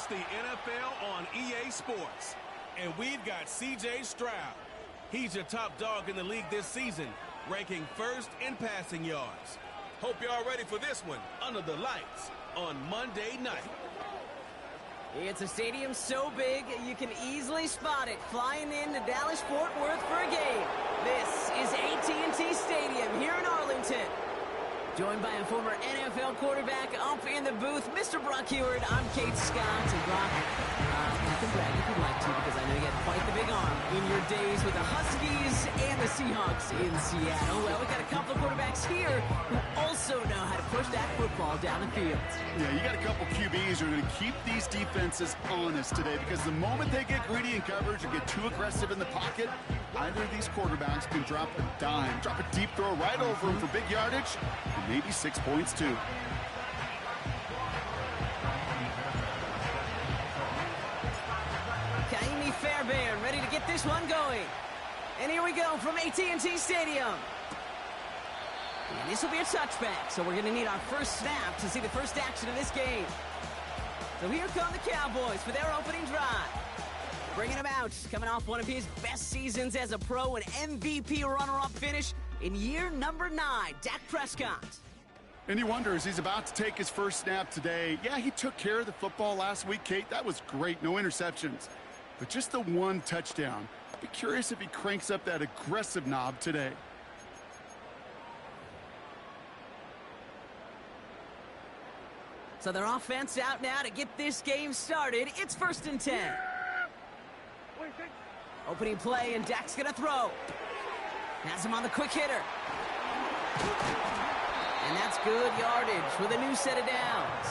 It's the NFL on EA Sports, and we've got C.J. Stroud. He's your top dog in the league this season, ranking first in passing yards. Hope y'all ready for this one under the lights on Monday night. It's a stadium so big you can easily spot it flying into Dallas-Fort Worth for a game. This is AT&T Stadium here in Arlington. Joined by a former NFL quarterback up in the booth, Mr. Brock Heward. I'm Kate Scott. And Brock, you can brag if you'd like to, because I know you had quite the big arm in your days with the Huskies and the Seahawks in Seattle. Well, we've got a couple of quarterbacks here who also know how to push that football down the field. Yeah, you got a couple QBs who are going to keep these defenses honest today, because the moment they get greedy in coverage or get too aggressive in the pocket, either of these quarterbacks can drop a dime, drop a deep throw right over them for big yardage, and maybe 6 points too. Kaimi Fairbairn ready to get this one going. And here we go from AT&T Stadium. And this will be a touchback, so we're going to need our first snap to see the first action of this game. So here come the Cowboys for their opening drive. Bringing him out, coming off one of his best seasons as a pro, an MVP runner-up finish in year number 9, Dak Prescott. And you wonder, as he's about to take his first snap today, yeah, he took care of the football last week, Kate. That was great, no interceptions. But just the one touchdown. I'd be curious if he cranks up that aggressive knob today. So their offense out now to get this game started. It's 1st and 10. Opening play, and Dak's going to throw. Has him on the quick hitter. And that's good yardage with a new set of downs.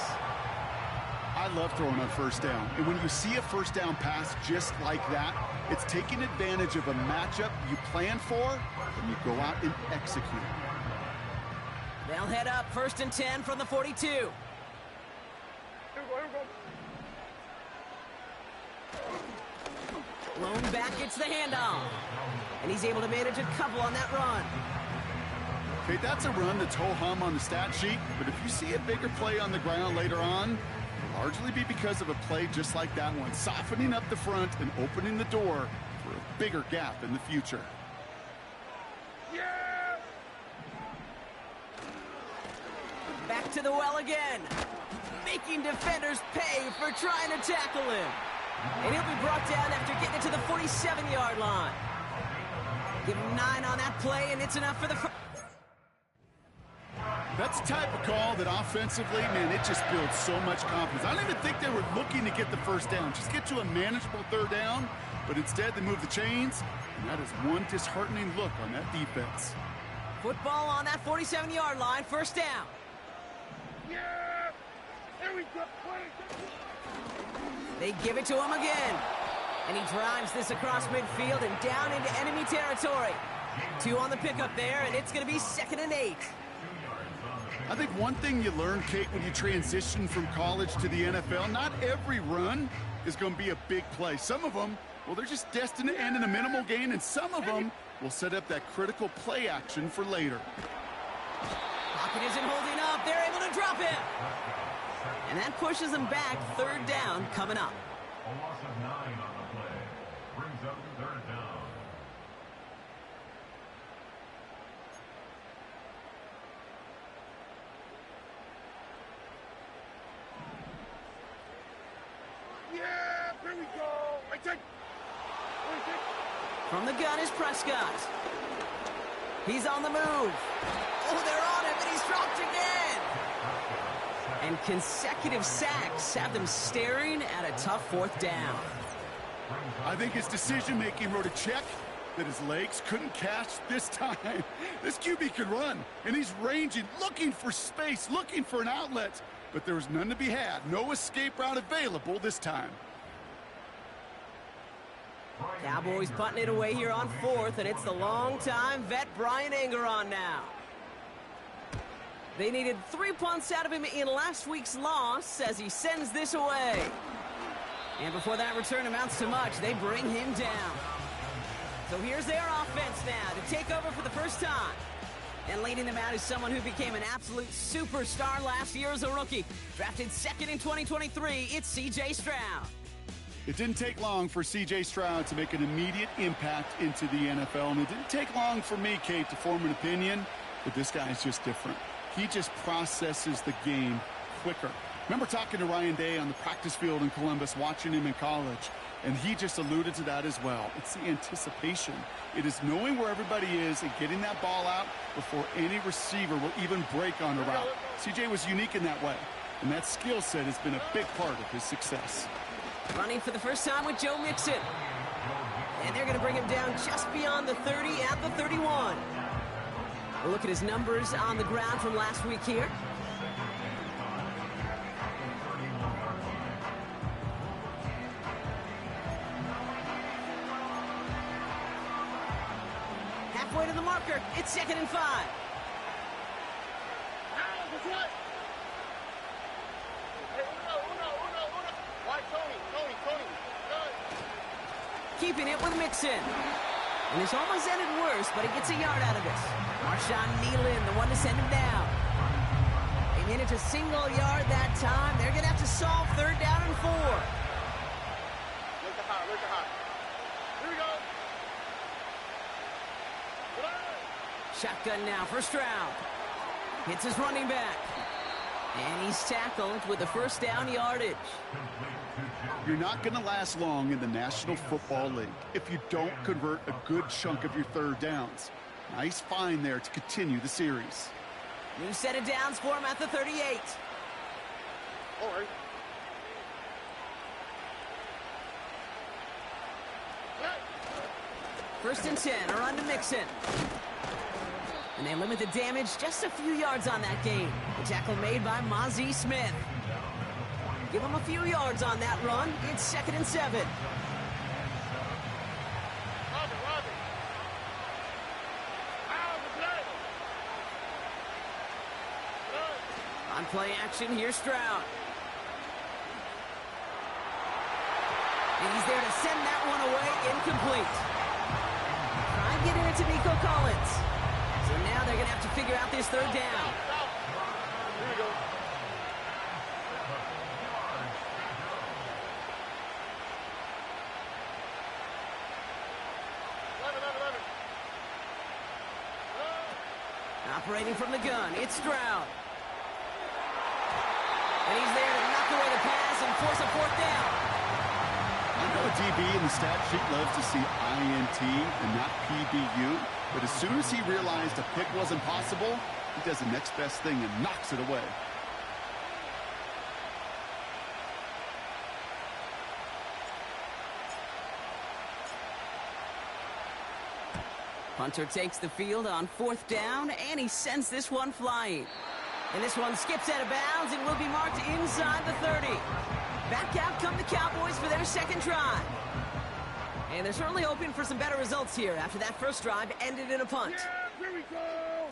I love throwing on first down. And when you see a first down pass just like that, it's taking advantage of a matchup you plan for, and you go out and execute. They'll head up 1st and 10 from the 42. Blown back, gets the handoff. And he's able to manage a couple on that run. Okay, that's a run that's ho-hum on the stat sheet, but if you see a bigger play on the ground later on, it'll largely be because of a play just like that one, softening up the front and opening the door for a bigger gap in the future. Yeah! Back to the well again, making defenders pay for trying to tackle him. And he'll be brought down after getting it to the 47-yard line. Give him 9 on that play, and it's enough for the first. That's the type of call that offensively, man, it just builds so much confidence. I don't even think they were looking to get the first down. Just get to a manageable 3rd down, but instead they move the chains, and that is one disheartening look on that defense. Football on that 47-yard line, 1st down. Yeah! There we go! They give it to him again. And he drives this across midfield and down into enemy territory. 2 on the pickup there, and it's going to be 2nd and 8. I think one thing you learn, Kate, when you transition from college to the NFL, not every run is going to be a big play. Some of them, well, they're just destined to end in a minimal gain, and some of them will set up that critical play action for later. Pocket isn't holding up. They're able to drop him. And that pushes them back. 3rd down coming up. A loss of 9 on the play brings up 3rd down. Yeah! There we go! Right take! From the gun is Prescott. He's on the move. Oh, they're on him, and he's dropped again. And consecutive sacks have them staring at a tough 4th down. I think his decision-making wrote a check that his legs couldn't catch this time. This QB can run, and he's ranging, looking for space, looking for an outlet. But there was none to be had. No escape route available this time. Cowboys punting it away here on 4th, and it's the long-time vet Brian Anger on now. They needed 3 punts out of him in last week's loss as he sends this away. And before that return amounts to much, they bring him down. So here's their offense now to take over for the first time. And leading them out is someone who became an absolute superstar last year as a rookie. Drafted second in 2023, it's C.J. Stroud. It didn't take long for C.J. Stroud to make an immediate impact into the NFL, and it didn't take long for me, Kate, to form an opinion, but this guy is just different. He just processes the game quicker. Remember talking to Ryan Day on the practice field in Columbus, watching him in college, and he just alluded to that as well. It's the anticipation. It is knowing where everybody is and getting that ball out before any receiver will even break on a route. C.J. was unique in that way, and that skill set has been a big part of his success. Running for the first time with Joe Mixon. And they're going to bring him down just beyond the 30 at the 31. We'll look at his numbers on the ground from last week here. Halfway to the marker. It's 2nd and 5. Keeping it with Mixon. And this almost ended worse, but he gets a yard out of this. Marshawn Nealon, the one to send him down. They managed a single yard that time. They're going to have to solve 3rd down and 4. Look high, look high. Here we go. Shotgun now for Stroud. Hits his running back. And he's tackled with the first down yardage. You're not going to last long in the National Football League if you don't convert a good chunk of your 3rd downs. Nice find there to continue the series. New set of downs for him at the 38. All right. First and 10, a run to Mixon. And they limit the damage just a few yards on that gain. The tackle made by Mozzie Smith. Give him a few yards on that run. It's 2nd and 7. On play action, here's Stroud. And he's there to send that one away, incomplete. Try and get it into Nico Collins. So now they're going to have to figure out this 3rd down. Here we go. Operating from the gun, it's Stroud. And he's there to knock away the pass and force a 4th down. I know a DB in the stat sheet loves to see INT and not PBU, but as soon as he realized a pick wasn't possible, he does the next best thing and knocks it away. Hunter takes the field on 4th down, and he sends this one flying. And this one skips out of bounds and will be marked inside the 30. Back out come the Cowboys for their 2nd drive. And they're certainly hoping for some better results here after that first drive ended in a punt. Yeah, here we go.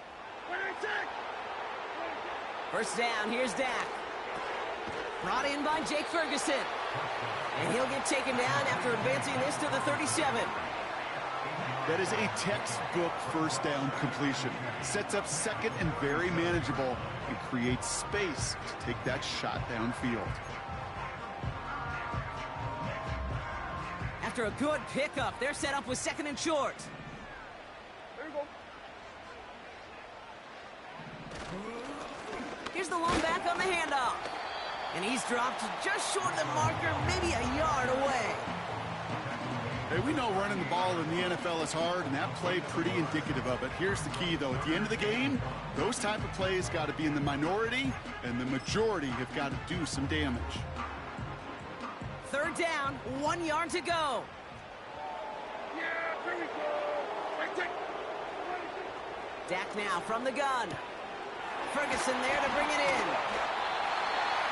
First down, here's Dak. Brought in by Jake Ferguson. And he'll get taken down after advancing this to the 37. That is a textbook first down completion. Sets up 2nd and very manageable and creates space to take that shot downfield. After a good pickup, they're set up with 2nd and short. There you go. Here's the long back on the handoff. And he's dropped just short of the marker, maybe a yard away. Hey, we know running the ball in the NFL is hard, and that play pretty indicative of it. Here's the key, though. At the end of the game, those type of plays got to be in the minority, and the majority have got to do some damage. 3rd down, 1 yard to go. Yeah, here we go. Dak now from the gun. Ferguson there to bring it in.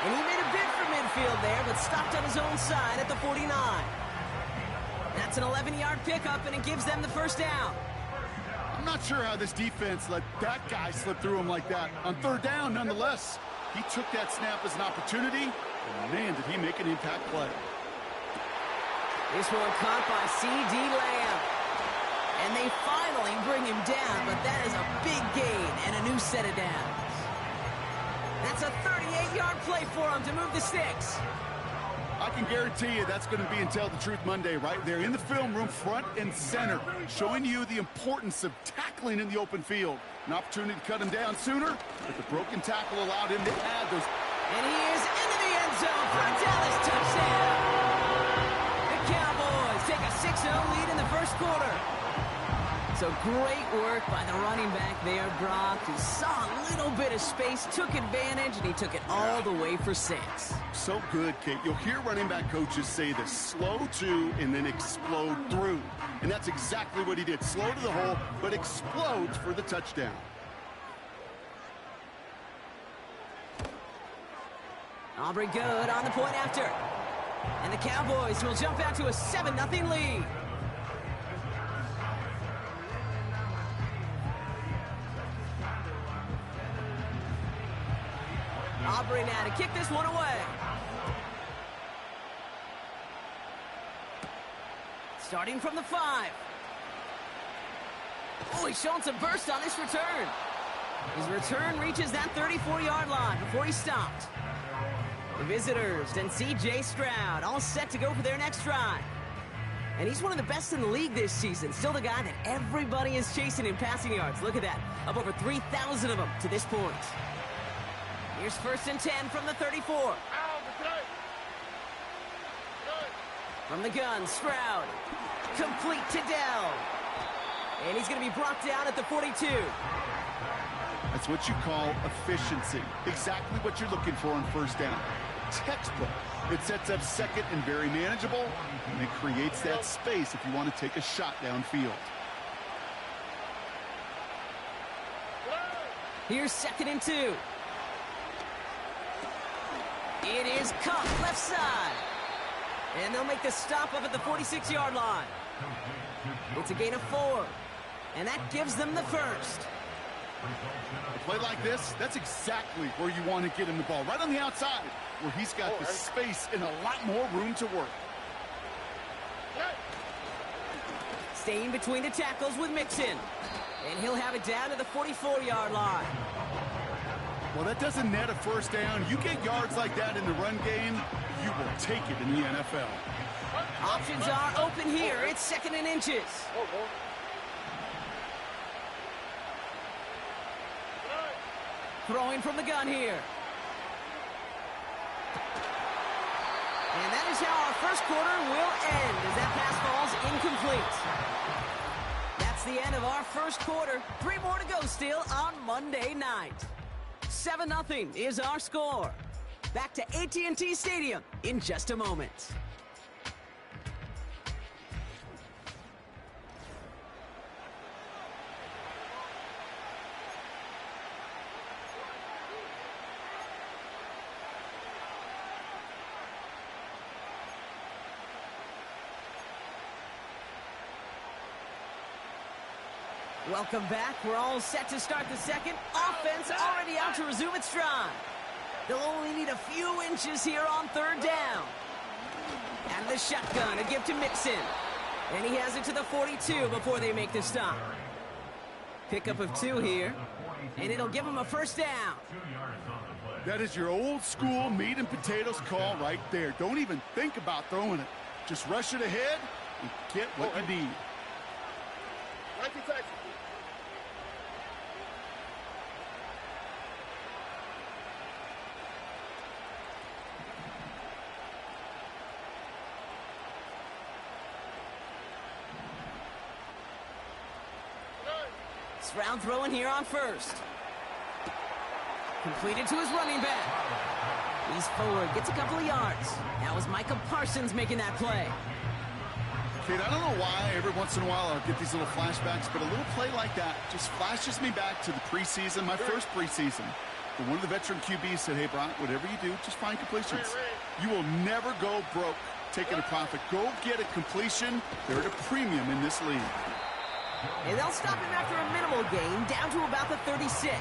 And he made a bid for midfield there, but stopped on his own side at the 49. That's an 11-yard pickup, and it gives them the first down. I'm not sure how this defense let that guy slip through him like that. On 3rd down, nonetheless, he took that snap as an opportunity, and man, did he make an impact play. This one caught by C.D. Lamb. And they finally bring him down, but that is a big gain and a new set of downs. That's a 38-yard play for him to move the sticks. I can guarantee you that's going to be in Tell the Truth Monday right there in the film room, front and center, showing you the importance of tackling in the open field. An opportunity to cut him down sooner, but the broken tackle allowed him to add those. And he is into the end zone for a Dallas touchdown. The Cowboys take a 6-0 lead in the first quarter. So great work by the running back there, Brock, who saw a little bit of space, took advantage, and he took it all the way for 6. So good, Kate. You'll hear running back coaches say this: slow to and then explode through. And that's exactly what he did. Slow to the hole, but explodes for the touchdown. Aubrey good on the point after. And the Cowboys will jump out to a 7-0 lead. Aubrey now to kick this one away. Starting from the 5. Oh, he's showing some burst on this return. His return reaches that 34-yard line before he stopped. The visitors and C.J. Stroud all set to go for their next drive. And he's one of the best in the league this season. Still the guy that everybody is chasing in passing yards. Look at that. Up over 3,000 of them to this point. Here's 1st and 10 from the 34. From the gun, Stroud. Complete to Dell. And he's going to be brought down at the 42. That's what you call efficiency. Exactly what you're looking for on first down. Textbook. It sets up second and very manageable, and it creates that space if you want to take a shot downfield. Here's 2nd and 2. It is Cup left side. And they'll make the stop up at the 46-yard line. It's a gain of 4. And that gives them the first. A play like this, that's exactly where you want to get him the ball. Right on the outside, where he's got the space and a lot more room to work. Staying between the tackles with Mixon. And he'll have it down to the 44-yard line. Well, that doesn't net a first down. You get yards like that in the run game, you will take it in the NFL. Options are open here. It's 2nd and inches. Throwing from the gun here. And that is how our first quarter will end as that pass falls incomplete. That's the end of our first quarter. 3 more to go still on Monday night. 7-0 is our score. Back to AT&T Stadium in just a moment. Welcome back. We're all set to start the second. Offense already out to resume its drive. They'll only need a few inches here on 3rd down. And the shotgun, a give to Mixon. And he has it to the 42 before they make the stop. Pickup of 2 here. And it'll give him a first down. That is your old school meat and potatoes call right there. Don't even think about throwing it. Just rush it ahead and get what you need. Stroud throwing here on 1st. Completed to his running back. He's forward, gets a couple of yards. That was Micah Parsons making that play. Kid, I don't know why every once in a while I'll get these little flashbacks, but a little play like that just flashes me back to the preseason, my first preseason. And one of the veteran QBs said, hey, Brock, whatever you do, just find completions. You will never go broke taking a profit. Go get a completion. They're at a premium in this league. And they'll stop him after a minimal gain, down to about the 36.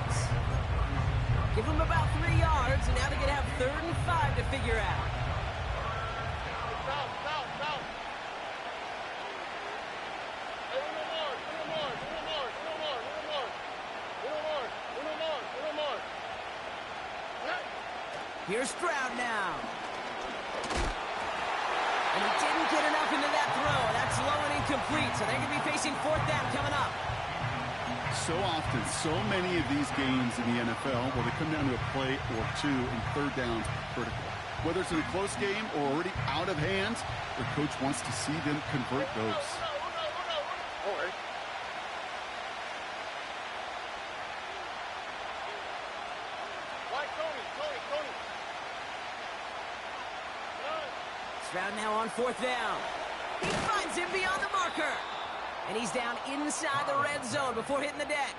Give him about 3 yards, and now they're going to have 3rd and 5 to figure out. Here's Stroud now. And he didn't get enough into that throw. That's low and incomplete, so they're going to be facing fourth down coming up. So often, so many of these games in the NFL, well, they come down to a play or two, and third downs are critical. Whether it's in a close game or already out of hand, the coach wants to see them convert those. All right. Tony. Stroud now on fourth down. He finds him beyond the marker. And he's down inside the red zone before hitting the deck.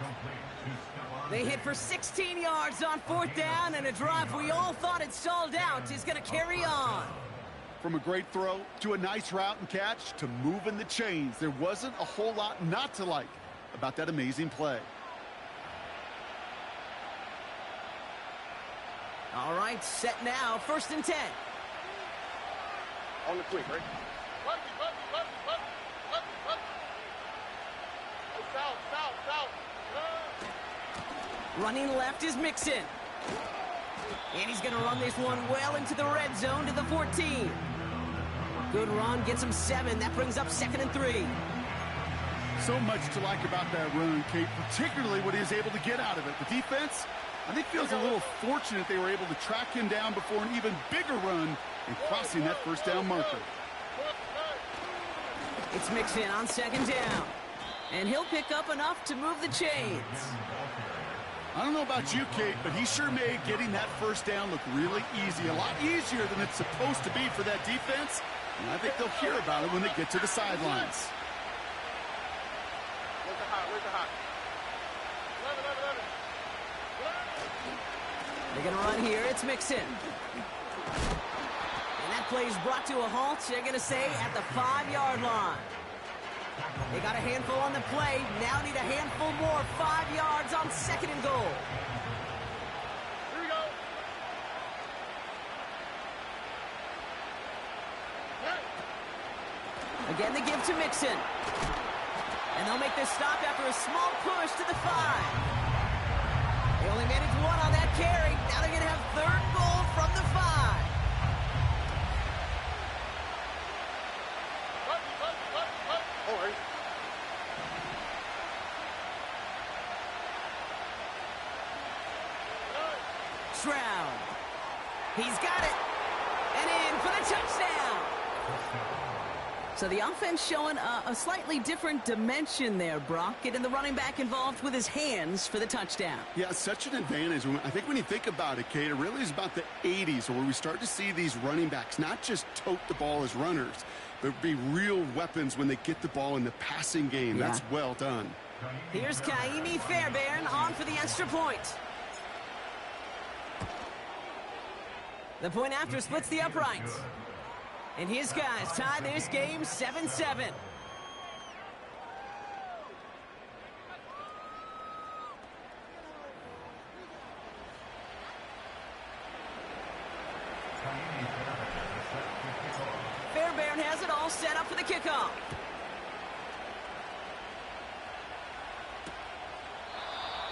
They hit for 16 yards on fourth down, and a drive we all thought had stalled out is going to carry on. From a great throw to a nice route and catch to moving the chains, there wasn't a whole lot not to like about that amazing play. All right, set now, 1st and 10. On the quick, right? South. Running left is Mixon. And he's going to run this one well into the red zone to the 14. Good run, gets him 7. That brings up 2nd and 3. So much to like about that run, Kate, particularly what he was able to get out of it. The defense, I think, feels a little fortunate they were able to track him down before an even bigger run and crossing that first down marker. It's Mixon on 2nd down. And he'll pick up enough to move the chains. I don't know about you, Kate, but he sure made getting that first down look really easy. A lot easier than it's supposed to be for that defense. And I think they'll hear about it when they get to the sidelines. Where's the hot? They're going to run here. It's Mixon. And that play is brought to a halt, they're going to say, at the 5-yard line. They got a handful on the play. Now need a handful more. 5 yards on 2nd and goal. Here we go. Again, they give to Mixon. And they'll make this stop after a small push to the 5. They only managed 1 on that carry. Now they're going to have 3rd and goal from the 5. All right. Stroud. He's got it. And in for the touchdown. So the offense showing a slightly different dimension there, Brock. Getting the running back involved with his hands for the touchdown. Yeah, such an advantage. I think when you think about it, Kate, it really is about the 80s where we start to see these running backs not just tote the ball as runners, but be real weapons when they get the ball in the passing game. Yeah. That's well done. Here's Kaimi Fairbairn on for the extra point. The point after splits the uprights. And his guys tie this game 7-7. Fairbairn has it all set up for the kickoff.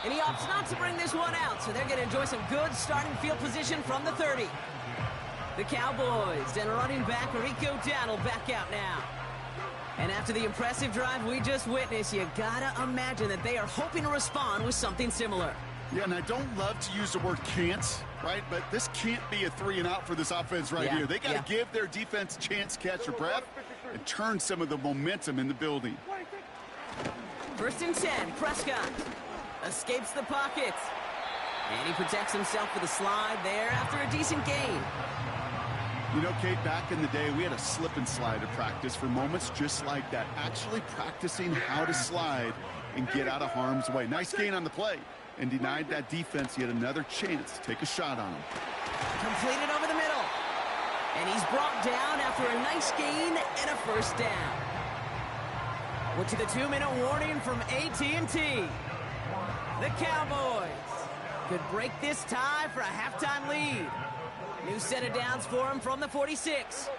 And he opts not to bring this one out, so they're going to enjoy some good starting field position from the 30. The Cowboys and running back Rico Dowdle back out now. And after the impressive drive we just witnessed, you gotta imagine that they are hoping to respond with something similar. Yeah, and I don't love to use the word can't, right? But this can't be a 3-and-out for this offense right here. They got to give their defense a chance to catch their breath and turn some of the momentum in the building. 1st and 10, Prescott escapes the pocket. And he protects himself with a slide there after a decent gain. You know, Kate, back in the day, we had a slip and slide to practice for moments just like that. Actually practicing how to slide and get out of harm's way. Nice gain on the play and denied that defense yet another chance to take a shot on him. Completed over the middle. And he's brought down after a nice gain and a 1st down. We're to the 2-minute warning from AT&T. The Cowboys could break this tie for a halftime lead. New set of downs for him from the 46.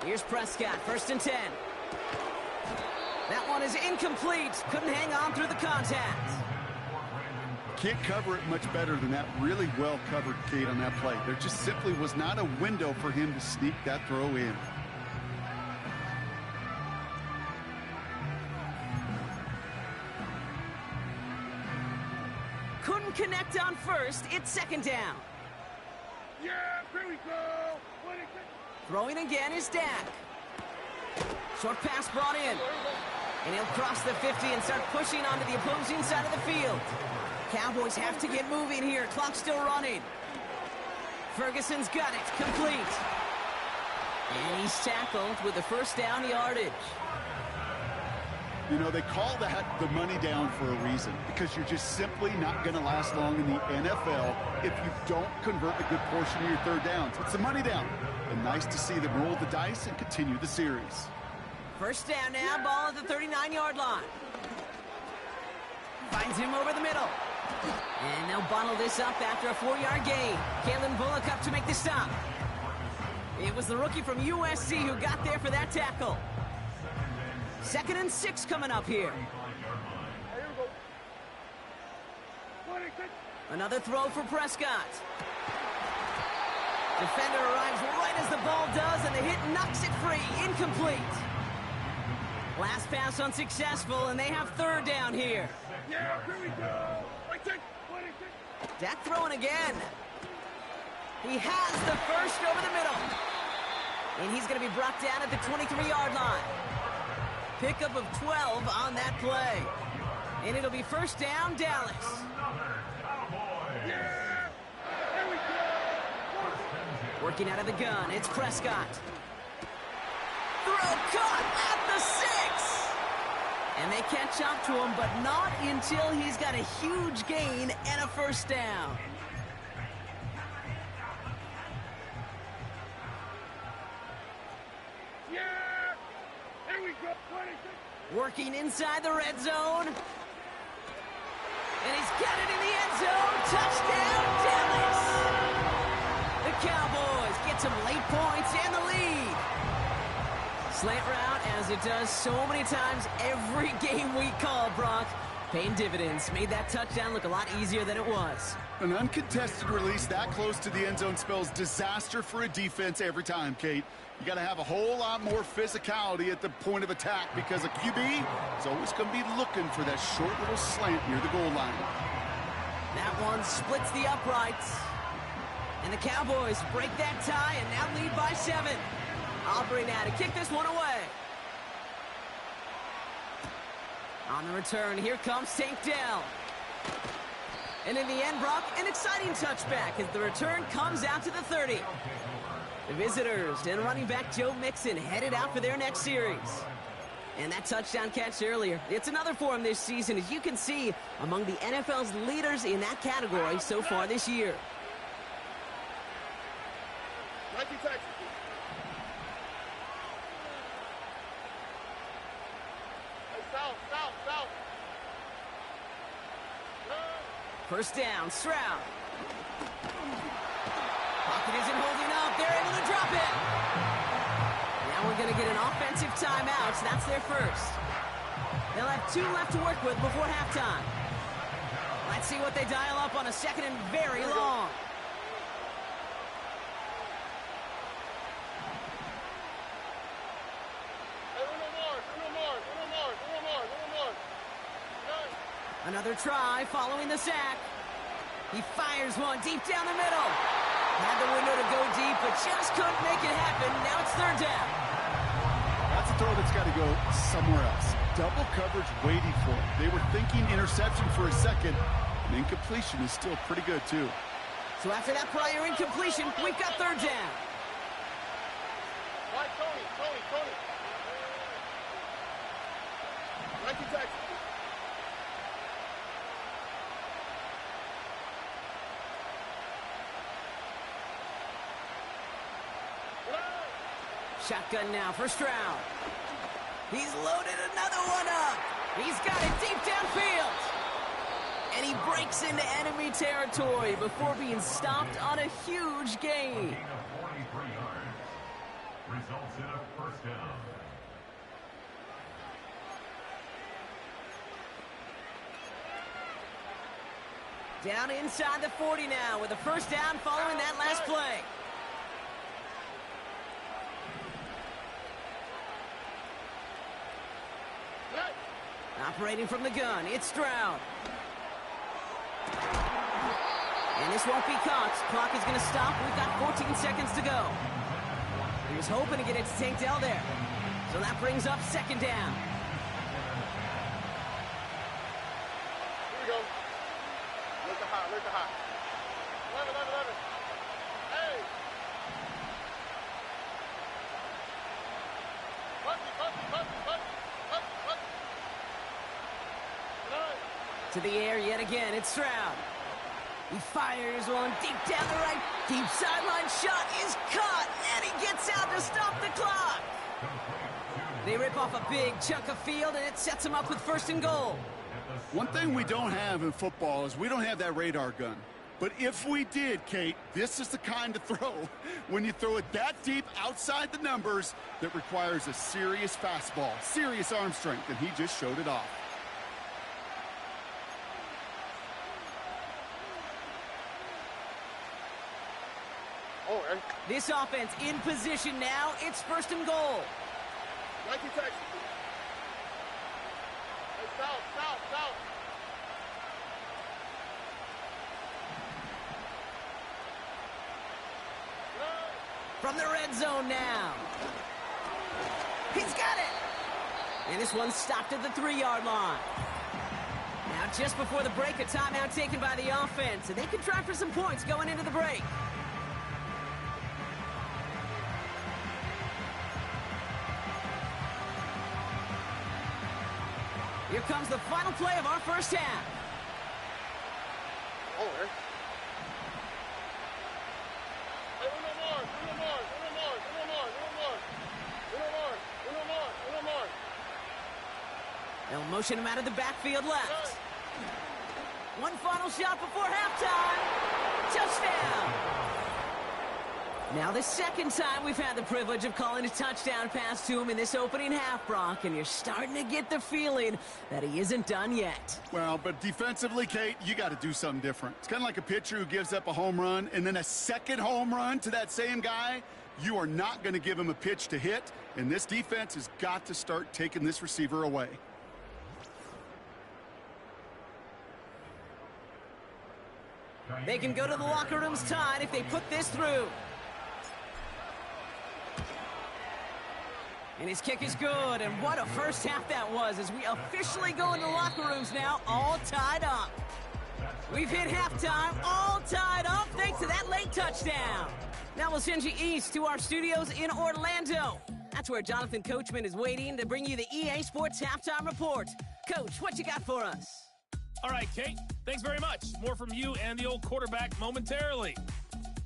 Here's Prescott, 1st and 10. That one is incomplete. Couldn't hang on through the contact. can't cover it much better than that. Really well covered, Kate, on that play. There just simply was not a window for him to sneak that throw in. Couldn't connect on first. It's second down. Yeah, here we go. Throwing again is Dak. Short pass brought in. And he'll cross the 50 and start pushing onto the opposing side of the field. Cowboys have to get moving here. Clock's still running. Ferguson's got it. Complete. And he's tackled with the first down yardage. You know, they call that the money down for a reason, because you're just simply not going to last long in the NFL if you don't convert a good portion of your third downs. It's the money down. And nice to see them roll the dice and continue the series. First down now, ball at the 39-yard line. Finds him over the middle. And they'll bottle this up after a 4-yard gain. Kalen Bullock up to make the stop. It was the rookie from USC who got there for that tackle. 2nd and 6 coming up here. Another throw for Prescott. Defender arrives right as the ball does, and the hit knocks it free. Incomplete. Last pass unsuccessful, and they have third down here. Yeah, here we go. Dak throwing again. He has the first over the middle. And he's going to be brought down at the 23-yard line. Pickup of 12 on that play. And it'll be first down, Dallas. Yeah, here we go. Working out of the gun, it's Prescott. Throw caught at the 6. And they catch up to him, but not until he's got a huge gain and a first down. Yeah, here we go. Working inside the red zone. And he's got it in the end zone. Touchdown, Dallas! The Cowboys get some late points and the lead. Slant route, as it does so many times every game we call, Brock. Paying dividends. Made that touchdown look a lot easier than it was. An uncontested release that close to the end zone spells disaster for a defense every time, Kate. You got to have a whole lot more physicality at the point of attack, because a QB is always going to be looking for that short little slant near the goal line. That one splits the uprights. And the Cowboys break that tie and now lead by 7. Aubrey now to kick this one away. On the return, here comes Tank Dell. And in the end, Brock, an exciting touchback as the return comes out to the 30. The visitors and running back Joe Mixon headed out for their next series. And that touchdown catch earlier, it's another for him this season, as you can see, among the NFL's leaders in that category so far this year. First down, Stroud. Pocket isn't holding up. They're able to drop it. Now we're going to get an offensive timeout. So that's their first. They'll have 2 left to work with before halftime. Let's see what they dial up on a 2nd and very long. Another try following the sack. He fires one deep down the middle. Had the window to go deep, but just couldn't make it happen. Now it's third down. That's a throw that's got to go somewhere else. Double coverage waiting for it. They were thinking interception for a second. And incompletion is still pretty good, too. So after that prior incompletion, we've got third down. Right, Tony. Nike Texas. Shotgun now for Stroud. He's loaded another one up. He's got it deep downfield. And he breaks into enemy territory before being stopped on a huge gain. Gain of 43 yards. Results in a first down. Down inside the 40 now with a first down following that last play. Operating from the gun, it's Stroud. And this won't be caught. Clock is going to stop. We've got 14 seconds to go. He was hoping to get it to Tank Dell there. So that brings up second down. Here we go. Look the high, look the high. 11, 11, 11. Hey! Bucky, Bucky, Bucky, Bucky, Bucky, Bucky. To the air yet again, it's Stroud. He fires one deep down the right. Deep sideline shot is caught, and he gets out to stop the clock. They rip off a big chunk of field, and it sets them up with first and goal. One thing we don't have in football is we don't have that radar gun. But if we did, Kate, this is the kind of throw, when you throw it that deep outside the numbers, that requires a serious fastball, serious arm strength, and he just showed it off. Oh, hey. This offense in position now. It's first and goal. Nike Texas. Hey, south, south, south. From the red zone now. He's got it. And this one stopped at the 3-yard line. Now just before the break, a timeout taken by the offense. And they can try for some points going into the break. Here comes the final play of our first half. Oh, hey. Hey, uno more, uno more, uno more, uno more, uno more. Uno more, uno more, uno more. They'll motion him out of the backfield left. One final shot before halftime. Touchdown. Now the second time we've had the privilege of calling a touchdown pass to him in this opening half, Brock, and you're starting to get the feeling that he isn't done yet. Well, but defensively, Kate, you got to do something different. It's kind of like a pitcher who gives up a home run and then a second home run to that same guy. You are not going to give him a pitch to hit, and this defense has got to start taking this receiver away. They can go to the locker rooms tied if they put this through. And his kick is good, and what a first half that was as we officially go into locker rooms now, all tied up. We've hit halftime, all tied up, thanks to that late touchdown. Now we'll send you east to our studios in Orlando. That's where Jonathan Coachman is waiting to bring you the EA Sports Halftime Report. Coach, what you got for us? All right, Kate, thanks very much. More from you and the old quarterback momentarily.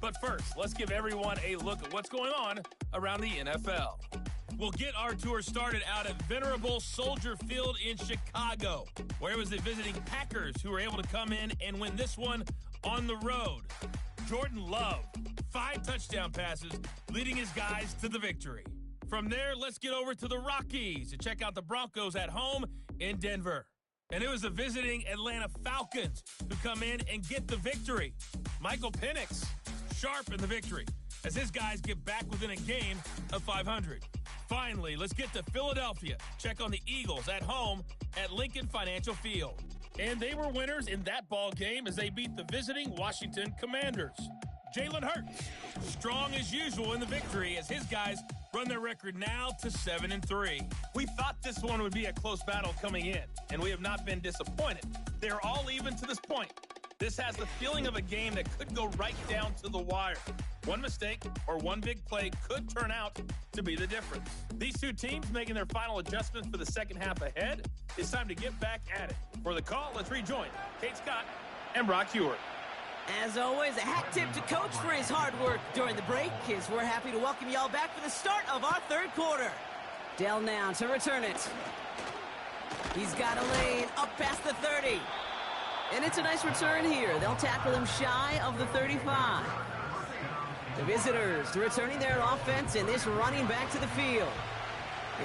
But first, let's give everyone a look at what's going on around the NFL. We'll get our tour started out at venerable Soldier Field in Chicago, where it was the visiting Packers who were able to come in and win this one on the road. Jordan Love, 5 touchdown passes, leading his guys to the victory. From there, let's get over to the Rockies to check out the Broncos at home in Denver. And it was the visiting Atlanta Falcons who come in and get the victory. Michael Penix, sharp in the victory, as his guys get back within a game of 500. Finally, let's get to Philadelphia. Check on the Eagles at home at Lincoln Financial Field. And they were winners in that ball game as they beat the visiting Washington Commanders. Jalen Hurts, strong as usual in the victory as his guys run their record now to 7-3. We thought this one would be a close battle coming in, and we have not been disappointed. They're all even to this point. This has the feeling of a game that could go right down to the wire. One mistake or one big play could turn out to be the difference. These two teams making their final adjustments for the second half ahead. It's time to get back at it. For the call, let's rejoin Kate Scott and Brock Hewart. As always, a hat tip to Coach for his hard work during the break, as we're happy to welcome y'all back for the start of our third quarter. Dell now to return it. He's got a lane up past the 30. And it's a nice return here. They'll tackle him shy of the 35. The visitors returning their offense and this running back to the field.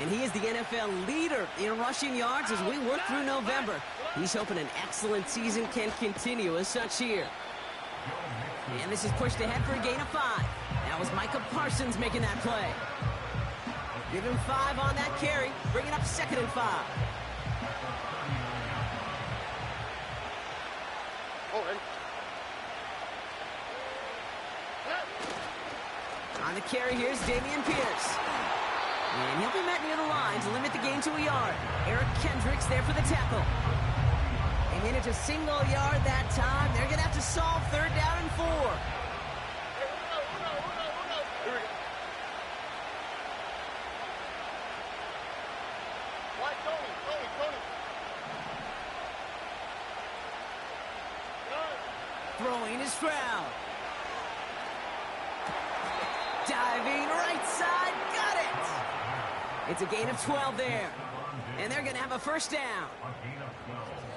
And he is the NFL leader in rushing yards as we work through November. He's hoping an excellent season can continue as such here. And this is pushed ahead for a gain of 5. That was Micah Parsons making that play. Give him 5 on that carry, bringing up 2nd and 5. On the carry, here's Dameon Pierce. And he'll be met near the line to limit the gain to a yard. Eric Kendricks there for the tackle. They manage a single yard that time. They're going to have to solve 3rd down and 4. Throwing is Stroud. Diving right side, got it! It's a gain of 12 there. And they're going to have a 1st down.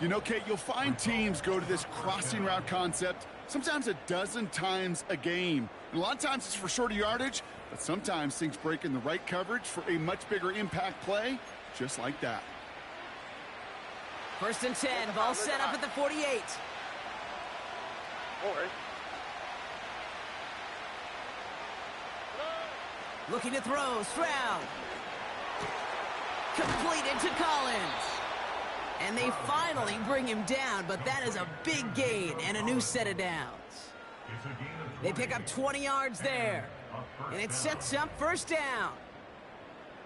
You know, Kate, you'll find teams go to this crossing route concept sometimes a dozen times a game. And a lot of times it's for shorter yardage, but sometimes things break in the right coverage for a much bigger impact play, just like that. 1st and 10, ball set up at the 48. Looking to throw, Stroud. Completed to Collins. And they finally bring him down, but that is a big gain and a new set of downs. They pick up 20 yards there. And it sets up 1st down.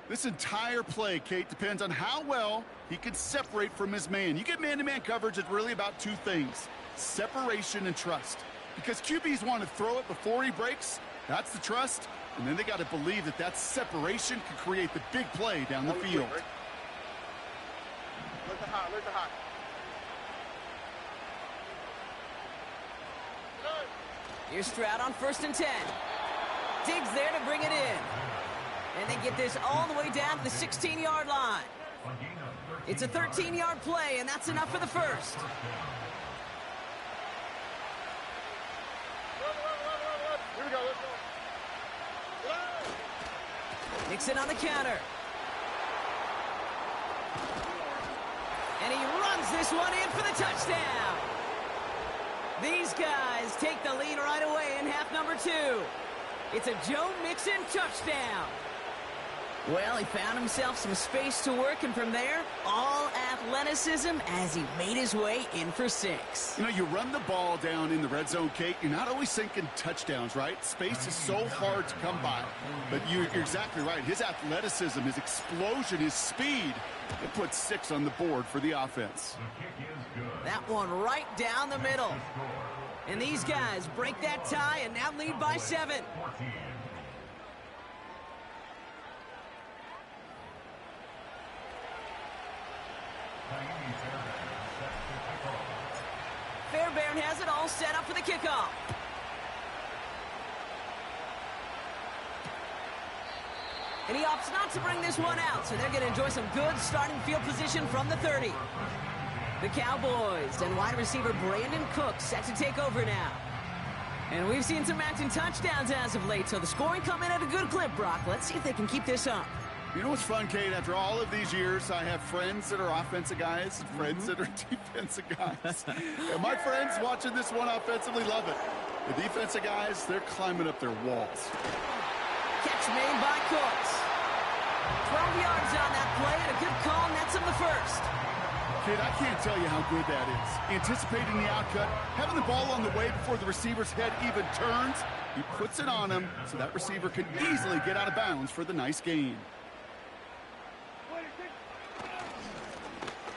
This entire play, Kate, depends on how well he can separate from his man. You get man-to-man coverage, it's really about 2 things: separation and trust. Because QBs want to throw it before he breaks. That's the trust. And then they got to believe that that separation can create the big play down the field. Look the hot, look the hot. Here's Stroud on 1st and 10. Diggs there to bring it in. And they get this all the way down to the 16-yard line. It's a 13-yard play, and that's enough for the 1st. Here we go, let's go. Nixon on the counter. And he runs this one in for the touchdown. These guys take the lead right away in half number 2. It's a Joe Mixon touchdown. Well, he found himself some space to work, and from there, all athleticism as he made his way in for 6. You know, you run the ball down in the red zone, Kate, you're not always thinking touchdowns, right? Space is so hard to come by. But you're exactly right. His athleticism, his explosion, his speed, it puts 6 on the board for the offense. That one right down the middle. And these guys break that tie and now lead by 7. Fairbairn has it all set up for the kickoff. And he opts not to bring this one out, so they're going to enjoy some good starting field position from the 30. The Cowboys and wide receiver Brandon Cook set to take over now. And we've seen some matching touchdowns as of late, so the scoring coming at a good clip, Brock. Let's see if they can keep this up. You know what's fun, Kate? After all of these years, I have friends that are offensive guys and friends that are defensive guys. And my friends watching this one offensively love it. The defensive guys, they're climbing up their walls. Catch made by Cooks. 12 yards on that play, and a good call nets him the 1st. Kate, I can't tell you how good that is. Anticipating the outcut, having the ball on the way before the receiver's head even turns, he puts it on him so that receiver can easily get out of bounds for the nice gain.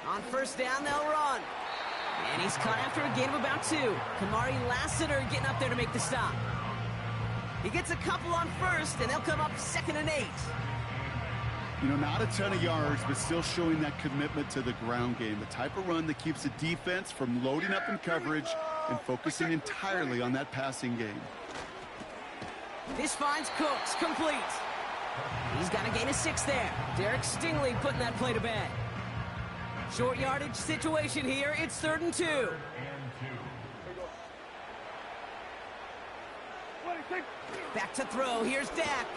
On 1st down, they'll run. And he's caught after a gain of about 2. Kamari Lassiter getting up there to make the stop. He gets a couple on 1st, and they'll come up 2nd and 8. You know, not a ton of yards, but still showing that commitment to the ground game. The type of run that keeps the defense from loading up in coverage and focusing entirely on that passing game. This finds Cooks complete. He's got a gain of 6 there. Derek Stingley putting that play to bed. Short yardage situation here. It's 3rd and 2. Back to throw. Here's Dak.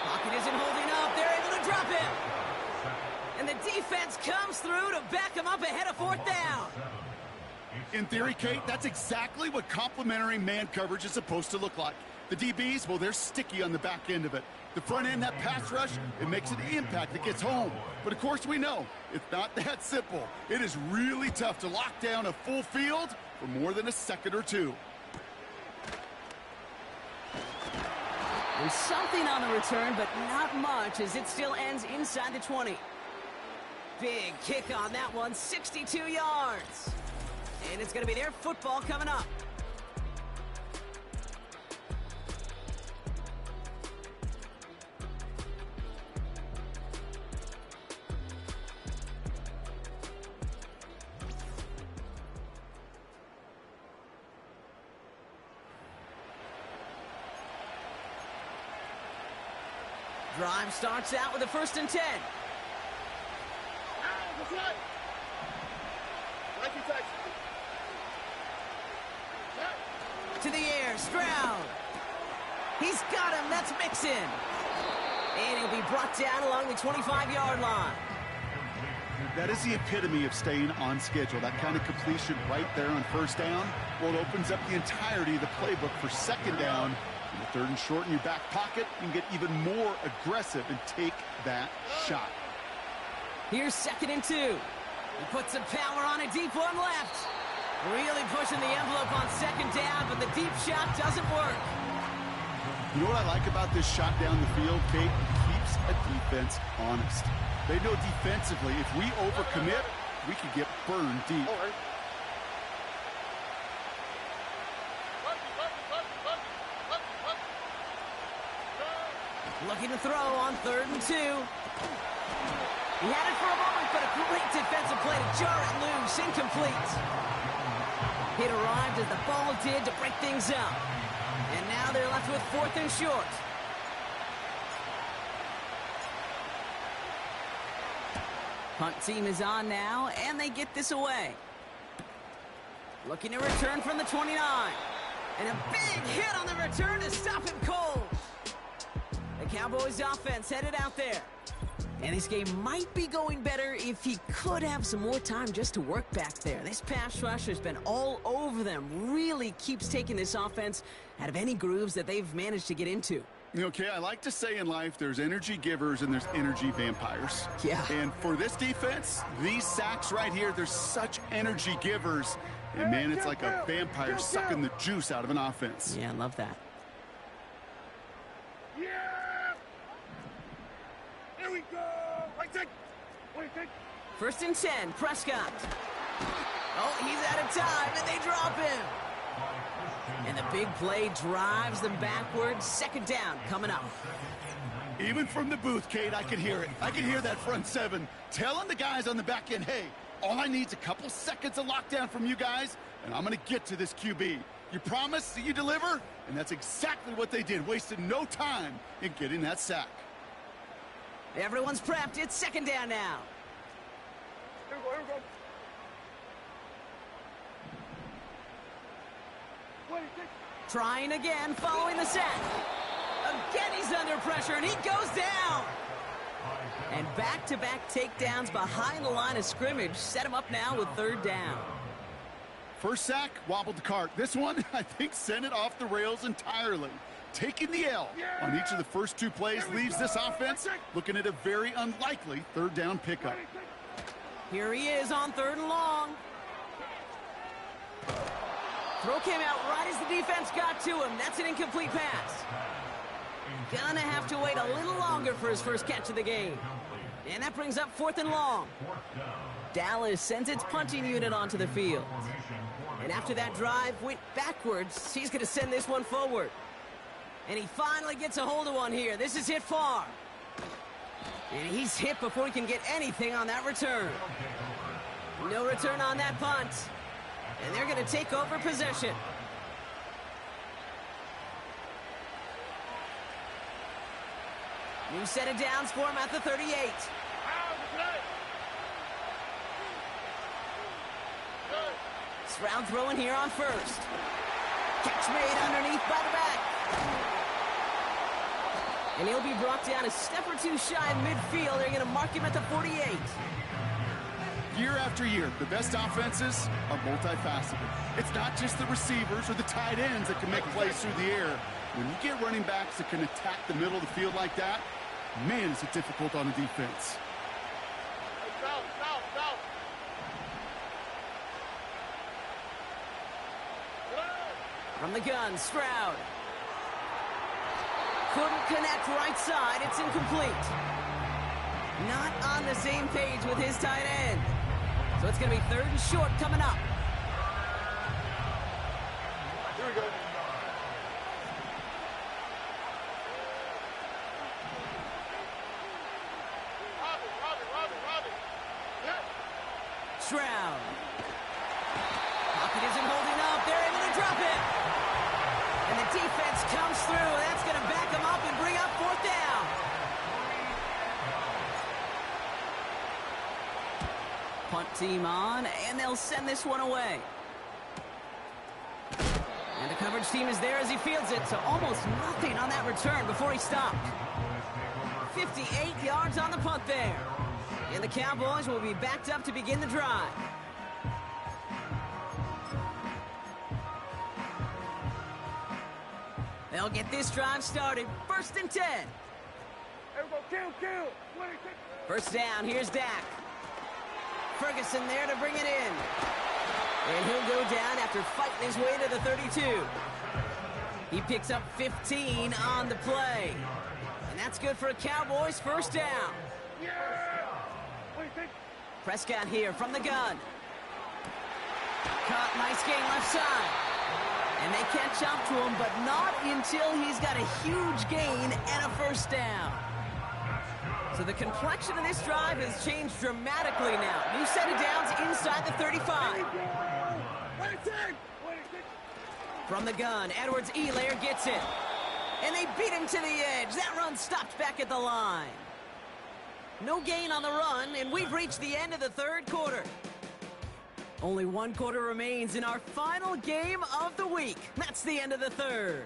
Pocket isn't holding up. They're able to drop him. And the defense comes through to back him up ahead of 4th down. In theory, Kate, that's exactly what complementary man coverage is supposed to look like. The DBs, well, they're sticky on the back end of it. The front end, that pass rush, it makes an impact that gets home. But of course we know, it's not that simple. It is really tough to lock down a full field for more than a second or two. There's something on the return, but not much, as it still ends inside the 20. Big kick on that one, 62 yards. And it's going to be their football coming up. Drive starts out with a 1st and 10. To the air, Stroud. He's got him, that's Mixon. And he'll be brought down along the 25-yard line. That is the epitome of staying on schedule. That kind of completion right there on 1st down. Well, it opens up the entirety of the playbook for 2nd down. In the 3rd and short in your back pocket, you can get even more aggressive and take that shot. Here's 2nd and 2. He puts some power on a deep one left. Really pushing the envelope on 2nd down, but the deep shot doesn't work. You know what I like about this shot down the field, Kate? It keeps a defense honest. They know defensively, if we overcommit, we can get burned deep. Looking to throw on 3rd and 2. He had it for a moment, but a great defensive play to jar it loose. Incomplete. It arrived as the ball did to break things up. And now they're left with 4th and short. Punt team is on now, and they get this away. Looking to return from the 29. And a big hit on the return to stop him cold. The Cowboys offense headed out there. And this game might be going better if he could have some more time just to work back there. This pass rush has been all over them. Really keeps taking this offense out of any grooves that they've managed to get into. Okay, I like to say in life there's energy givers and there's energy vampires. Yeah. And for this defense, these sacks right here, they're such energy givers. And man, it's like a vampire sucking the juice out of an offense. Yeah, I love that. Yeah! Here we go! Wait, take! 1st and 10, Prescott. Oh, he's out of time, and they drop him. And the big play drives them backwards. 2nd down coming up. Even from the booth, Kate, I could hear it. I could hear that front 7 telling the guys on the back end, hey, all I need is a couple seconds of lockdown from you guys, and I'm going to get to this QB. You promise that you deliver? And that's exactly what they did, wasted no time in getting that sack. Everyone's prepped. It's 2nd down now. Here we go. Trying again, following the sack. Again, he's under pressure, and he goes down. And back-to-back takedowns behind the line of scrimmage set him up now with 3rd down. First sack, wobbled the cart. This one, I think, sent it off the rails entirely. Taking the L on each of the first 2 plays leaves this offense looking at a very unlikely 3rd down pickup. Here he is on 3rd and long. Throw came out right as the defense got to him. That's an incomplete pass. Gonna have to wait a little longer for his first catch of the game. And that brings up 4th and long. Dallas sends its punting unit onto the field. And after that drive went backwards, he's going to send this one forward. And he finally gets a hold of one here. This is hit far. And he's hit before he can get anything on that return. No return on that punt. And they're going to take over possession. New set of downs for him at the 38. Stroud throwing here on 1st. Catch made underneath by the back. And he'll be brought down a step or two shy of midfield. They're going to mark him at the 48. Year after year, the best offenses are multifaceted. It's not just the receivers or the tight ends that can make plays through the air. When you get running backs that can attack the middle of the field like that, man, is it difficult on the defense. From the gun, Stroud. Couldn't connect right side. It's incomplete. Not on the same page with his tight end. So it's going to be 3rd and short coming up. Here we go. Robbie. Yeah. Stroud. Pocket isn't holding up. They're able to drop it. And the defense comes through. That's going to back them up and bring up 4th down. Punt team on, and they'll send this one away. And the coverage team is there as he fields it, so almost nothing on that return before he stopped. 58 yards on the punt there. And the Cowboys will be backed up to begin the drive. They'll get this drive started. 1st and 10. Here we go. Kill. 1st down. Here's Dak. Ferguson there to bring it in. And he'll go down after fighting his way to the 32. He picks up 15 on the play. And that's good for a Cowboys 1st down. Yeah. What do you think? Prescott here from the gun. Caught, nice gain left side. And they catch up to him, but not until he's got a huge gain and a 1st down. So the complexion of this drive has changed dramatically now. New set of downs inside the 35. From the gun, Edwards-Helaire gets it. And they beat him to the edge. That run stopped back at the line. No gain on the run, and we've reached the end of the 3rd quarter. Only 1 quarter remains in our final game of the week. That's the end of the 3rd.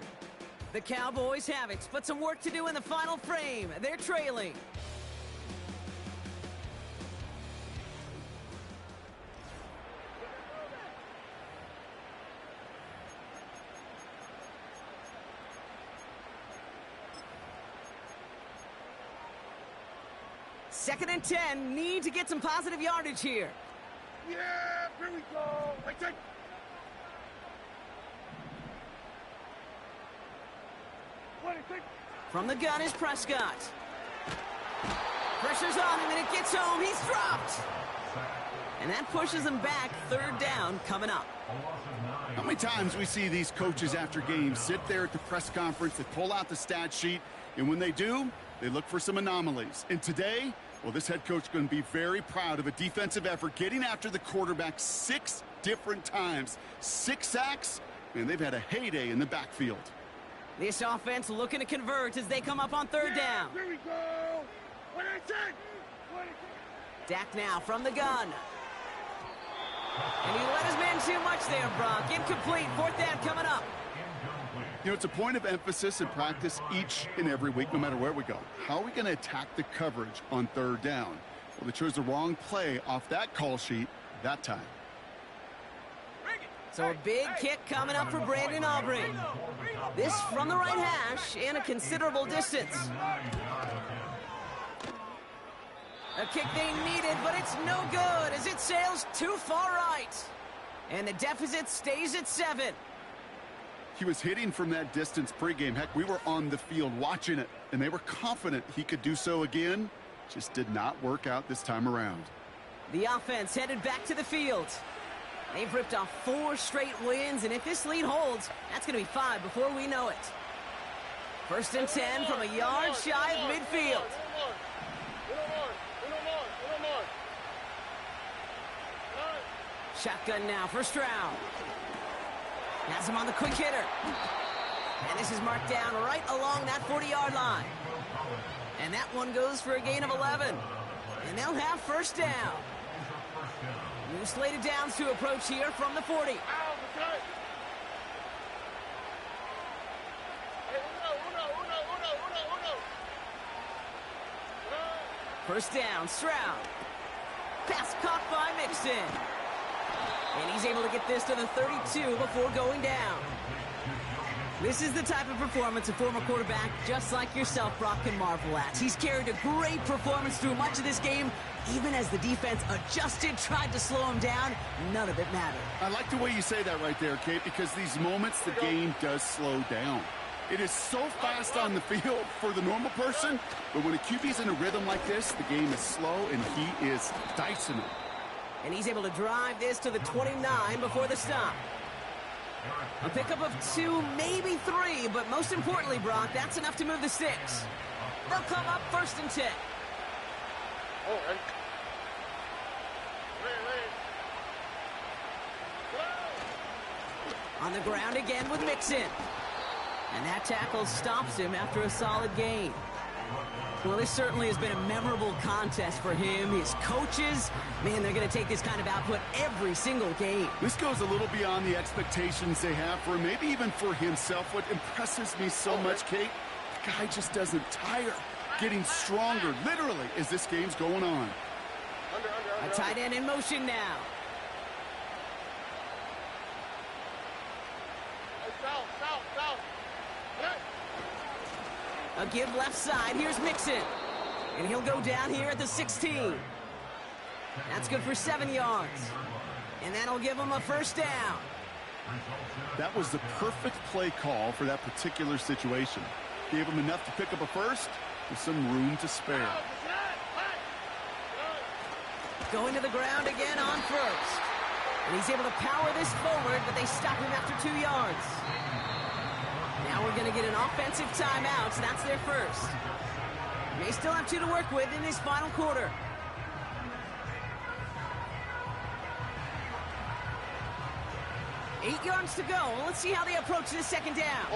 The Cowboys have it, but some work to do in the final frame. They're trailing. Second and 10, need to get some positive yardage here. Yeah, here we go. Wait, take. What do you think? From the gun is Prescott. Pressure's on him, and it gets home. He's dropped. And that pushes him back. 3rd down coming up. How many times we see these coaches after games sit there at the press conference, they pull out the stat sheet, and when they do, they look for some anomalies. And today, well, this head coach is going to be very proud of a defensive effort getting after the quarterback 6 different times. 6 sacks, and they've had a heyday in the backfield. This offense looking to convert as they come up on 3rd down. Here we go. What do you think? Dak now from the gun. And he let his man too much there, Brock. Incomplete. 4th down coming up. You know, it's a point of emphasis in practice each and every week, no matter where we go. How are we going to attack the coverage on 3rd down? Well, they chose the wrong play off that call sheet that time. So a big kick coming up for Brandon Aubrey. This from the right hash and a considerable distance. A kick they needed, but it's no good as it sails too far right. And the deficit stays at 7. He was hitting from that distance pregame. Heck, we were on the field watching it, and they were confident he could do so again. Just did not work out this time around. The offense headed back to the field. They've ripped off 4 straight wins, and if this lead holds, that's going to be 5 before we know it. 1st and 10 from a yard shy of midfield. Shotgun now for Stroud. Has him on the quick hitter. And this is marked down right along that 40-yard line. And that one goes for a gain of 11. And they'll have 1st down. New slated downs to approach here from the 40. First down, Stroud. Pass caught by Mixon. And he's able to get this to the 32 before going down. This is the type of performance a former quarterback just like yourself, Brock, can marvel at. He's carried a great performance through much of this game. Even as the defense adjusted, tried to slow him down, none of it mattered. I like the way you say that right there, Kate, because these moments the game does slow down. It is so fast on the field for the normal person, but when a QB's in a rhythm like this, the game is slow and he is dicing it. And he's able to drive this to the 29 before the stop. A pickup of 2, maybe 3, but most importantly, Brock, that's enough to move the sticks. They'll come up 1st and 10. Oh, and... On the ground again with Mixon. And that tackle stops him after a solid gain. Well, this certainly has been a memorable contest for him. His coaches, man, they're going to take this kind of output every single game. This goes a little beyond the expectations they have for him, maybe even for himself. What impresses me so much, Kate, the guy just doesn't tire. Getting stronger, literally, as this game's going on. A tight end in motion now. A give left side. Here's Mixon. And he'll go down here at the 16. That's good for 7 yards. And that'll give him a first down. That was the perfect play call for that particular situation. Gave him enough to pick up a first with some room to spare. Going to the ground again on first. And he's able to power this forward, but they stop him after 2 yards. Now we're going to get an offensive timeout, so that's their first. They still have 2 to work with in this final quarter. Eight yards to go. Let's see how they approach this second down.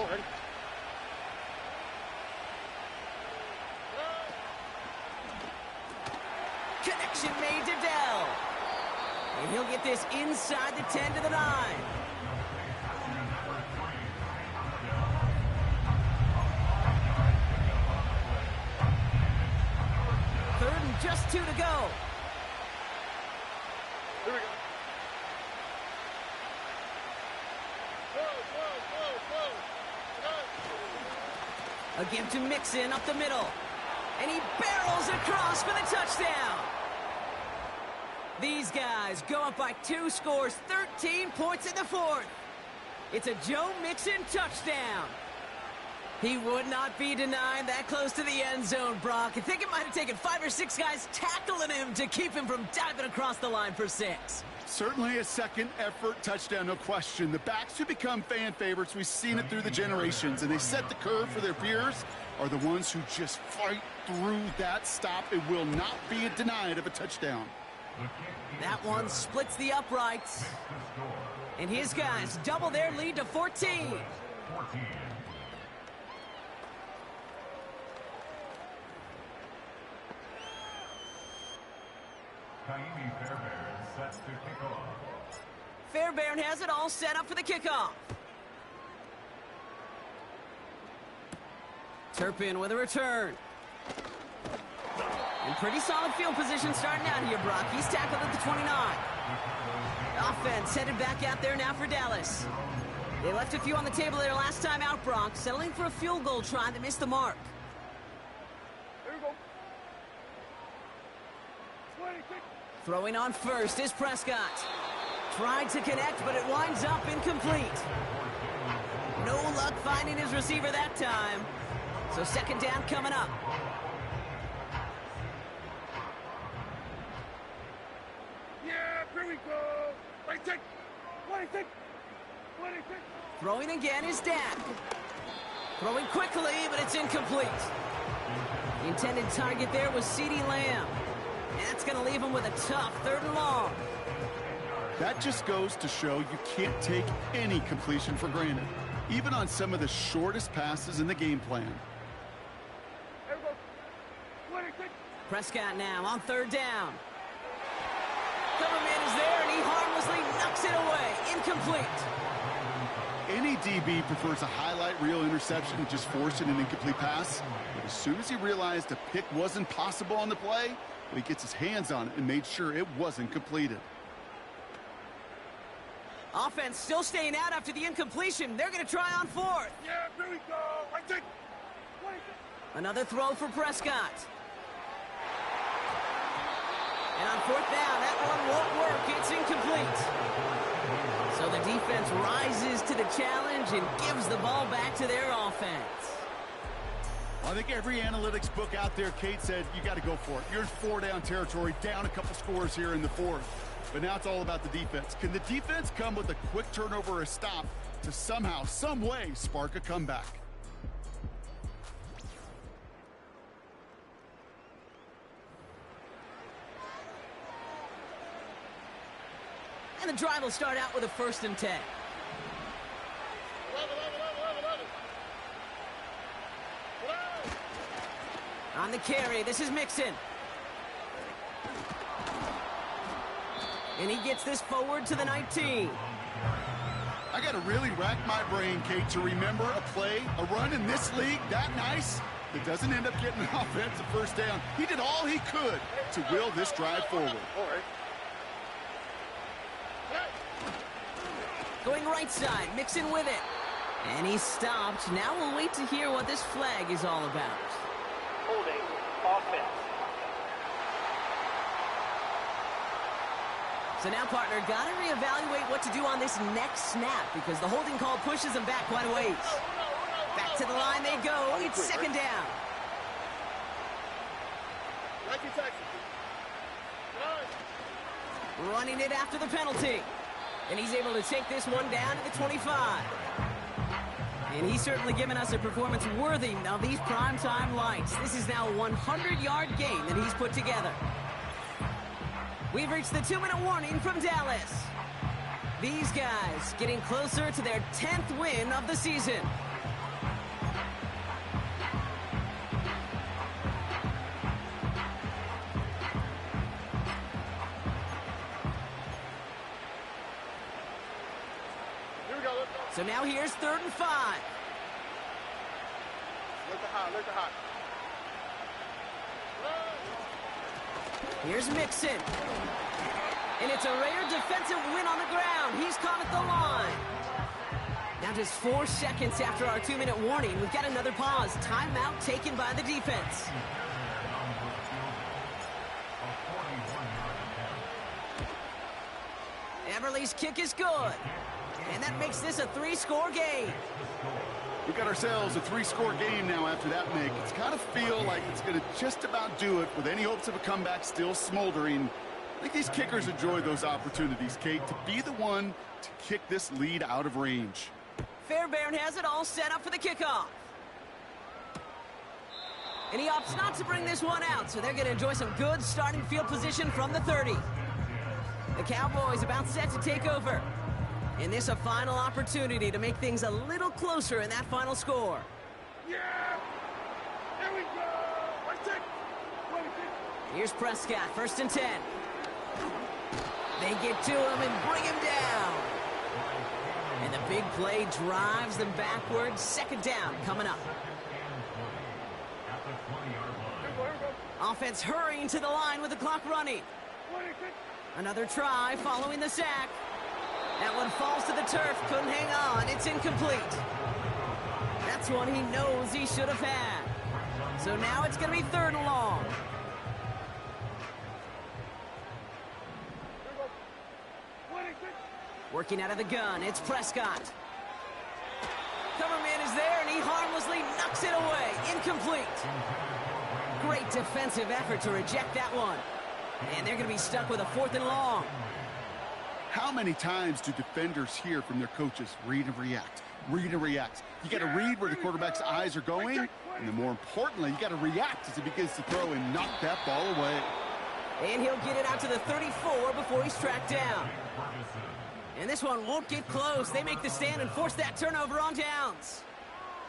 Connection made to Dell. And he'll get this inside the 10 to the 9. Third and just 2 to go. Here we go. A give to Mixon up the middle. And he barrels across for the touchdown. These guys go up by 2 scores, 13 points in the 4th. It's a Joe Mixon touchdown. He would not be denied that close to the end zone, Brock. I think it might have taken 5 or 6 guys tackling him to keep him from diving across the line for 6. Certainly a second effort touchdown, no question. The backs who become fan favorites, we've seen it through the generations, and they set the curve for their peers, are the ones who just fight through that stop. It will not be denied of a touchdown. That one splits the uprights. And his guys double their lead to 14. Fairbairn sets to kick off. Fairbairn has it all set up for the kickoff. Turpin with a return. In pretty solid field position starting out here, Brock. He's tackled at the 29. Offense headed back out there now for Dallas. They left a few on the table there last time out, Brock. Settling for a field goal try that missed the mark. Here we go. 26. Throwing on first is Prescott. Tried to connect, but it winds up incomplete. No luck finding his receiver that time. So second down coming up. Yeah, here we go. 26. 26. 26. Throwing again is Dak. Throwing quickly, but it's incomplete. The intended target there was CeeDee Lamb. That's going to leave him with a tough 3rd and long. That just goes to show you can't take any completion for granted, even on some of the shortest passes in the game plan. Here we go. 26. Prescott now on 3rd down. Coverman is there, and he harmlessly knocks it away. Incomplete. Any DB prefers a highlight reel interception and just forcing an incomplete pass. But as soon as he realized a pick wasn't possible on the play, he gets his hands on it and made sure it wasn't completed. Offense still staying out after the incompletion. They're going to try on fourth. Yeah, here we go. Right there. Another throw for Prescott. And on fourth down, that one won't work. It's incomplete. So the defense rises to the challenge and gives the ball back to their offense. I think every analytics book out there, Kate, said you got to go for it. You're in four-down territory, down a couple scores here in the fourth. But now it's all about the defense. Can the defense come with a quick turnover or a stop to somehow, some way, spark a comeback? And the drive will start out with a 1st and 10. On the carry, this is Mixon. And he gets this forward to the 19. I got to really rack my brain, Kate, to remember a play, a run in this league that nice that doesn't end up getting an offensive first down. He did all he could to will this drive forward. Going right side, Mixon with it. And he's stopped. Now we'll wait to hear what this flag is all about. Holding offense. So now, partner, got to reevaluate what to do on this next snap because the holding call pushes them back quite a ways. Back to the line they go. It's 2nd down. Running it after the penalty. And he's able to take this one down to the 25. And he's certainly given us a performance worthy of these primetime lights. This is now a 100-yard game that he's put together. We've reached the 2-minute warning from Dallas. These guys getting closer to their 10th win of the season. So now here's 3rd and 5. Look hot. Here's Mixon. And it's a rare defensive win on the ground. He's caught at the line. Now just 4 seconds after our 2-minute warning, we've got another pause. Timeout taken by the defense. Everly's kick is good. And that makes this a 3-score game. We've got ourselves a 3-score game now after that make. It's got to feel like it's going to just about do it with any hopes of a comeback still smoldering. I think these kickers enjoy those opportunities, Kate, to be the one to kick this lead out of range. Fairbairn has it all set up for the kickoff. And he opts not to bring this one out, so they're going to enjoy some good starting field position from the 30. The Cowboys about set to take over. And this a final opportunity to make things a little closer in that final score. Yeah! Here we go! Here's Prescott, 1st and 10. They get to him and bring him down. And the big play drives them backwards. 2nd down coming up. Offense hurrying to the line with the clock running. Another try following the sack. That one falls to the turf, couldn't hang on, it's incomplete. That's one he knows he should have had. So now it's going to be 3rd and long. Working out of the gun, it's Prescott. Coverman is there, and he harmlessly knocks it away. Incomplete. Great defensive effort to reject that one. And they're going to be stuck with a 4th and long. How many times do defenders hear from their coaches, read and react, read and react? You got to read where the quarterback's eyes are going, and then more importantly, you got to react as he begins to throw and knock that ball away. And he'll get it out to the 34 before he's tracked down. And this one won't get close. They make the stand and force that turnover on downs.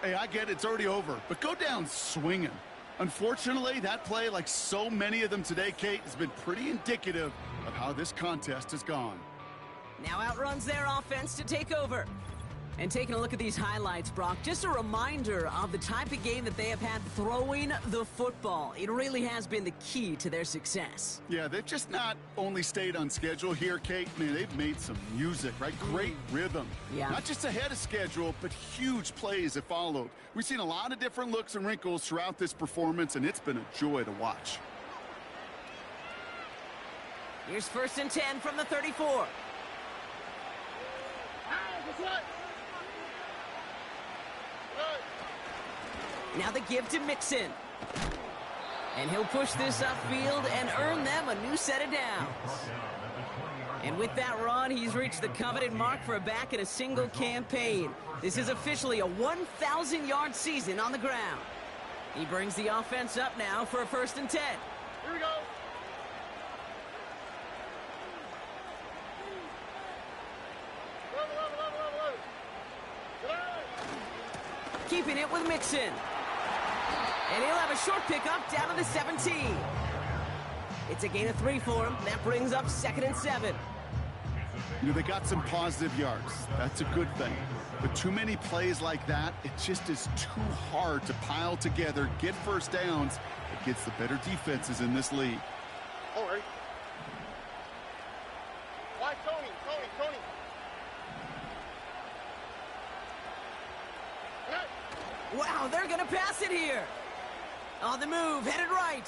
Hey, I get it, it's already over, but go down swinging. Unfortunately, that play, like so many of them today, Kate, has been pretty indicative of how this contest has gone. Now outruns their offense to take over. And taking a look at these highlights, Brock, just a reminder of the type of game that they have had throwing the football. It really has been the key to their success. Yeah, they've just not only stayed on schedule here, Kate. Man, they've made some music, right? Great rhythm. Yeah. Not just ahead of schedule, but huge plays have followed. We've seen a lot of different looks and wrinkles throughout this performance, and it's been a joy to watch. Here's 1st and 10 from the 34. Now the give to Mixon. And he'll push this upfield and earn them a new set of downs. And with that run, he's reached the coveted mark for a back in a single campaign. This is officially a 1,000-yard season on the ground. He brings the offense up now for a 1st and 10. Here we go. Keeping it with Mixon. And he'll have a short pickup down to the 17. It's a gain of 3 for him. That brings up 2nd and 7. You know, they got some positive yards. That's a good thing. But too many plays like that, it just is too hard to pile together, get first downs against the better defenses in this league. All right. Why Tony? Wow, they're going to pass it here. On the move, headed right.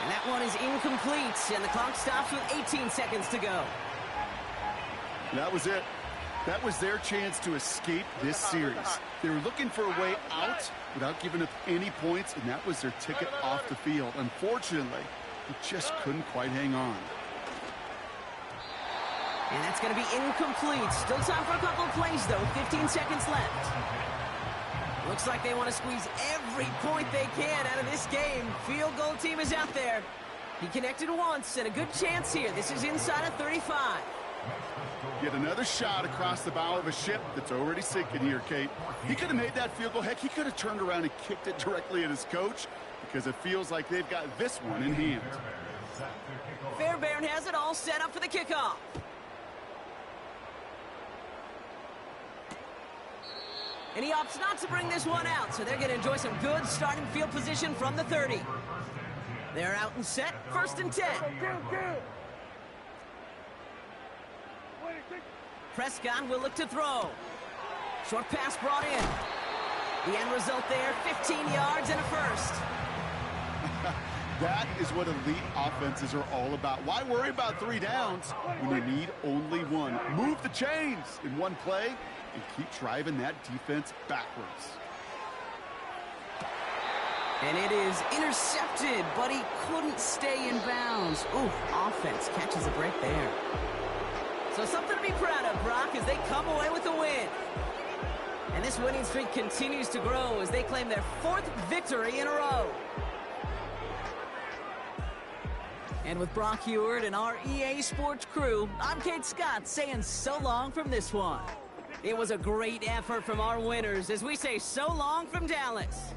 And that one is incomplete, and the clock stops with 18 seconds to go. That was it. That was their chance to escape this series. They were looking for a way out without giving up any points, and that was their ticket off the field. Unfortunately, they just couldn't quite hang on. And that's going to be incomplete. Still time for a couple of plays, though. 15 seconds left. Looks like they want to squeeze every point they can out of this game. Field goal team is out there. He connected once, and a good chance here. This is inside of 35. Yet another shot across the bow of a ship that's already sinking here, Kate. He could have made that field goal. Heck, he could have turned around and kicked it directly at his coach because it feels like they've got this one in hand. Fairbairn has it all set up for the kickoff. And he opts not to bring this one out, so they're going to enjoy some good starting field position from the 30. They're out and set, 1st and 10. Prescott will look to throw. Short pass brought in. The end result there, 15 yards and a first. That is what elite offenses are all about. Why worry about 3 downs when you need only one? Move the chains in one play and keep driving that defense backwards. And it is intercepted, but he couldn't stay in bounds. Ooh, offense catches a break there. So something to be proud of, Brock, as they come away with a win. And this winning streak continues to grow as they claim their 4th victory in a row. And with Brock Heward and our EA Sports crew, I'm Kate Scott saying so long from this one. It was a great effort from our winners as we say so long from Dallas.